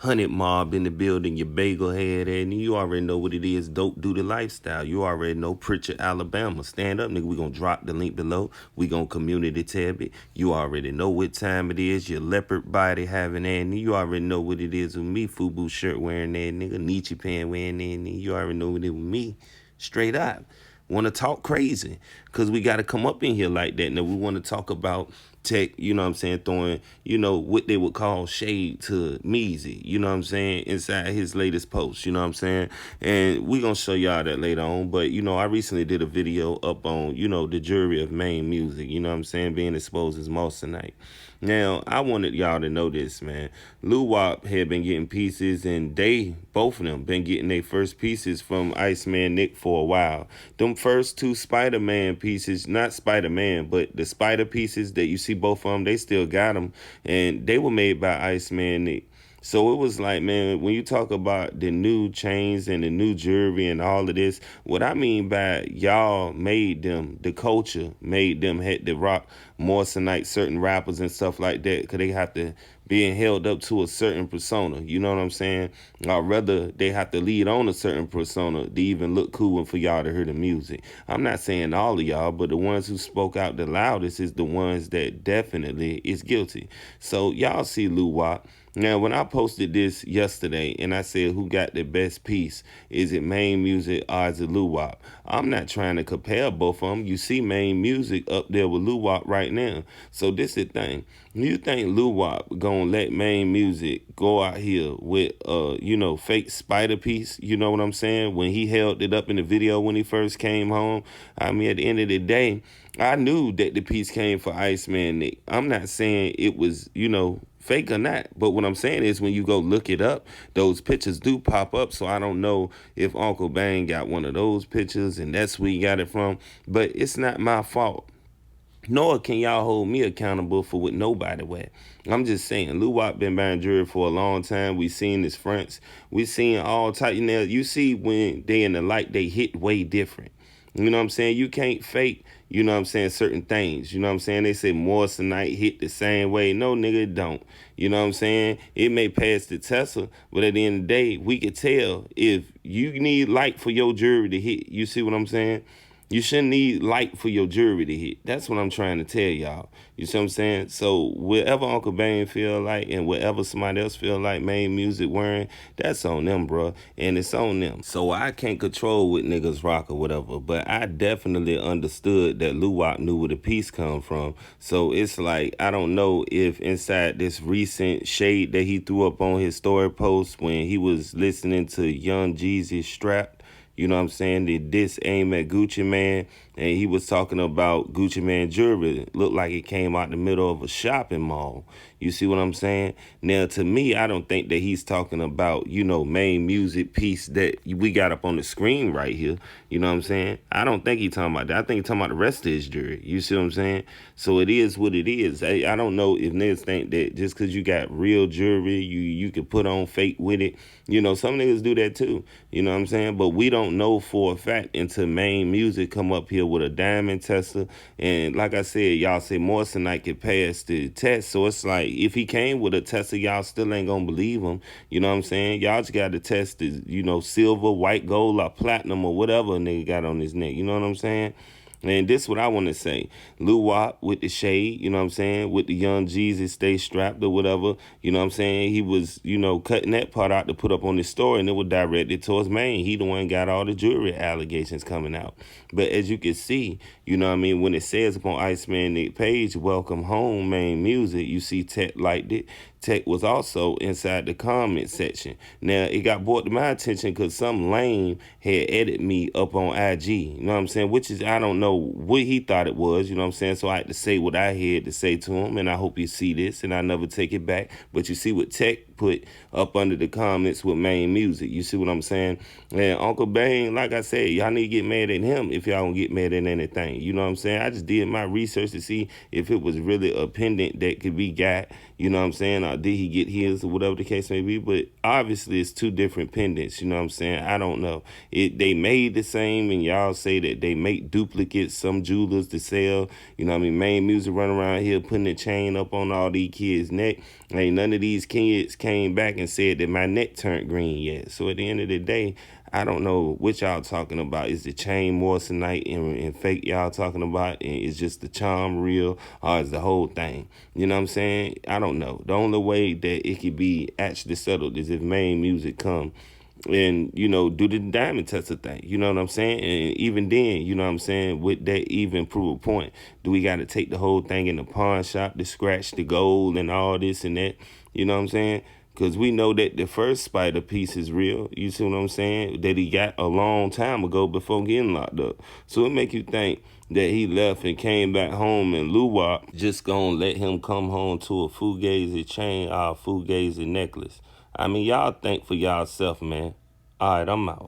Hundred Mob in the building, your bagel head, and you already know what it is. Dope do the lifestyle. You already know Pritchard, Alabama. Stand up, nigga. We gonna drop the link below. We gonna community tab it. You already know what time it is. Your leopard body having that. And you already know what it is with me. Fubu shirt wearing that nigga. Nietzsche pant wearing that. Nigga. You already know what it is with me. Straight up. Want to talk crazy because we got to come up in here like that. Now we want to talk about tech, you know what I'm saying, throwing, what they would call shade to Measy, you know what I'm saying, inside his latest post, you know what I'm saying? And we going to show y'all that later on. But, I recently did a video up on, the jury of Maine Music, you know what I'm saying, being exposed as Moissanite. Now, I wanted y'all to know this, man. Lil Wop had been getting pieces, and both of them, been getting their first pieces from Iceman Nick for a while. Them first two Spider-Man pieces, not Spider-Man, but the Spider pieces that you see both of them, they still got them, and they were made by Iceman Nick. So it was like, man, when you talk about the new chains and the new jewelry and all of this, what I mean by y'all made them, the culture made them had to rock more tonight, certain rappers and stuff like that, because they have to being held up to a certain persona. You know what I'm saying? Or rather, they have to lead on a certain persona to even look cool and for y'all to hear the music. I'm not saying all of y'all, but the ones who spoke out the loudest is the ones that definitely is guilty. So y'all see Lil Wop. Now, when I posted this yesterday and I said who got the best piece, is it Maine Music or is it Lil Wop? I'm not trying to compare both of them. You see Maine Music up there with Lil Wop right now. So this is the thing. You think Lil Wop gonna let Maine Music go out here with fake spider piece? You know what I'm saying? When he held it up in the video when he first came home. I mean, at the end of the day, I knew that the piece came for Iceman Nick. I'm not saying it was, fake or not. But what I'm saying is when you go look it up, those pictures do pop up. So I don't know if Uncle Bang got one of those pictures and that's where he got it from. But it's not my fault. Nor can y'all hold me accountable for what nobody wear. I'm just saying, Lil Wop been buying jewelry for a long time. We seen his fronts. We seen all type. You see when they in the light, they hit way different. You know what I'm saying? You can't fake, certain things. You know what I'm saying? They say Moissanite hit the same way. No, nigga, it don't. You know what I'm saying? It may pass the Tesla, but at the end of the day, we could tell if you need light for your jewelry to hit. You see what I'm saying? You shouldn't need light for your jewelry to hit. That's what I'm trying to tell y'all. You see what I'm saying? So whatever Uncle Bane feel like and whatever somebody else feel like Maine Music wearing, that's on them, bro. And it's on them. So I can't control what niggas rock or whatever. But I definitely understood that Lil Wop knew where the piece come from. So it's like, I don't know if inside this recent shade that he threw up on his story post when he was listening to Young Jeezy's Strap, you know what I'm saying? Did this aim at Gucci Mane? And he was talking about Gucci Mane jewelry. It looked like it came out the middle of a shopping mall. You see what I'm saying? Now, to me, I don't think that he's talking about, Maine Music piece that we got up on the screen right here. You know what I'm saying? I don't think he's talking about that. I think he's talking about the rest of his jewelry. You see what I'm saying? So it is what it is. I don't know if niggas think that just because you got real jewelry, you can put on fake with it. Some niggas do that too. You know what I'm saying? But we don't know for a fact until Maine Music come up here with a diamond tester. And like I said, y'all say Moissanite could pass the test. So it's like, if he came with a tester, y'all still ain't gonna believe him. You know what I'm saying? Y'all just got to test the, silver, white, gold, or platinum, or whatever a nigga got on his neck. You know what I'm saying? And this is what I want to say. Lil Wop with the shade, you know what I'm saying? With the Young Jesus stay strapped or whatever, you know what I'm saying? He was, cutting that part out to put up on his story, and it was directed towards Maine. He the one got all the jewelry allegations coming out. But as you can see, you know what I mean, when it says upon Iceman Nick page, welcome home, Maine Music, you see Tech liked it. Tech was also inside the comment section. Now, it got brought to my attention because some lame had edited me up on IG, you know what I'm saying? Which is, I don't know what he thought it was, you know what I'm saying? So I had to say what I had to say to him, and I hope you see this, and I never take it back. But you see what Tech put up under the comments with Maine Music. You see what I'm saying? And Uncle Bane, like I said, y'all need to get mad at him if y'all don't get mad at anything. You know what I'm saying? I just did my research to see if it was really a pendant that could be got, you know what I'm saying? Or did he get his or whatever the case may be? But obviously it's two different pendants, you know what I'm saying? I don't know. They made the same, and y'all say that they make duplicates, some jewelers to sell. You know what I mean? Maine Music run around here putting a chain up on all these kids' neck. Ain't none of these kids came back and said that my neck turned green yet. So at the end of the day, I don't know what y'all talking about. Is the chain moissanite and fake y'all talking about? And is just the charm real, or is the whole thing? You know what I'm saying? I don't know. The only way that it could be actually settled is if Maine Music come and, you know, do the diamond tester thing. You know what I'm saying? And even then, you know what I'm saying, with that even prove a point, do we got to take the whole thing in the pawn shop to scratch the gold and all this and that? You know what I'm saying? Because we know that the first spider piece is real. You see what I'm saying? That he got a long time ago before getting locked up. So it make you think that he left and came back home and Luwak just gonna let him come home to a fugazi chain or a fugazi necklace. I mean, y'all think for y'allself, man. All right, I'm out.